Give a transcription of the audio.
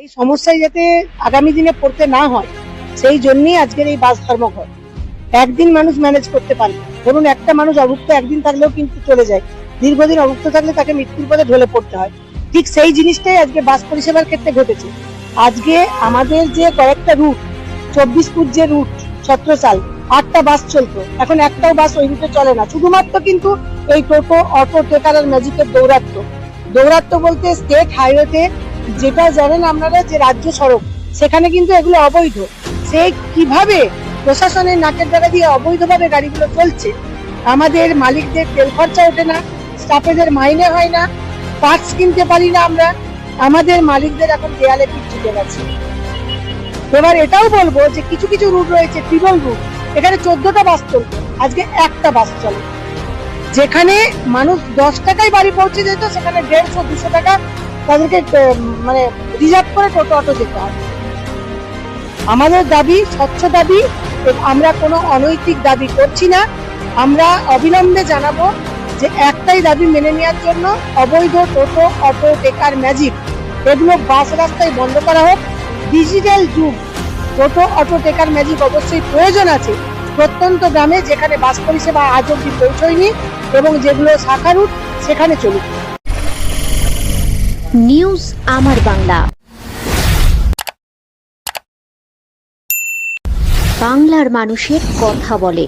এই সমস্যায় যাতে আগামী দিনে পড়তে না হয় সেই জন্যই আজকের এই বাস ধর্মঘট। একদিন মানুষ ম্যানেজ করতে পারে, ধরুন একটা মানুষ অভুক্ত একদিন থাকলেও কিন্তু চলে যায়, দীর্ঘদিন অভুক্ত থাকলে তাকে মৃত্যুর পথে ঢলে পড়তে হয়। ঠিক সেই জিনিসটাই আজকে বাস পরিষেবার ক্ষেত্রে ঘটেছে। আজকে আমাদের যে কয়েকটা রুট, 24 ফুট যে রুট ছত্রসাল, 8টা বাস চলতো, এখন একটাও বাস ওই রুটে চলে না। শুধুমাত্র কিন্তু এই টোটো, অটো, টেকার আর ম্যাজিকের দৌরাত্ম বলতে স্টেট হাইওয়েতে, যেটা জানেন আপনারা যে রাজ্য সড়ক, সেখানে কিন্তু এগুলো অবৈধ। সেই কিভাবে প্রশাসনের নাকের দ্বারা দিয়ে অবৈধভাবে গাড়িগুলো চলছে, আমাদের মালিকদের তেল খরচা ওঠে না, স্টাফেদের মাইনে হয় না, পার্টস কিনতে পারি না আমরা, আমাদের মালিকদের এখন দেয়ালে পিঠ ঠুকে গেছে। এবার এটাও বলবো যে কিছু কিছু রুট রয়েছে, ট্রিপল রুট, এখানে 14টা বাস চলতো, আজকে একটা বাস চলে। যেখানে মানুষ 10 টাকায় বাড়ি পৌঁছে যেত, সেখানে 150-200 টাকা তাদেরকে মানে রিজার্ভ করে টোটো অটো যেতে হয়। আমাদের দাবি স্বচ্ছ দাবি, আমরা কোনো অনৈতিক দাবি করছি না। আমরা অবিলম্বে জানাবো যে একটাই দাবি মেনে নেওয়ার জন্য, অবৈধ টোটো, অটো, টেকার, ম্যাজিক এগুলো বাস রাস্তায় বন্ধ করা হোক। ডিজিটাল যুগ, টোটো, অটো, টেকার, ম্যাজিক অবশ্যই প্রয়োজন আছে প্রত্যন্ত গ্রামে যেখানে বাস পরিষেবা আজ অব্দি পৌঁছয়নি, এবং যেগুলো শাখা রুট সেখানে চলুক। নিউজ আমার বাংলা, বাংলার মানুষের কথা বলে।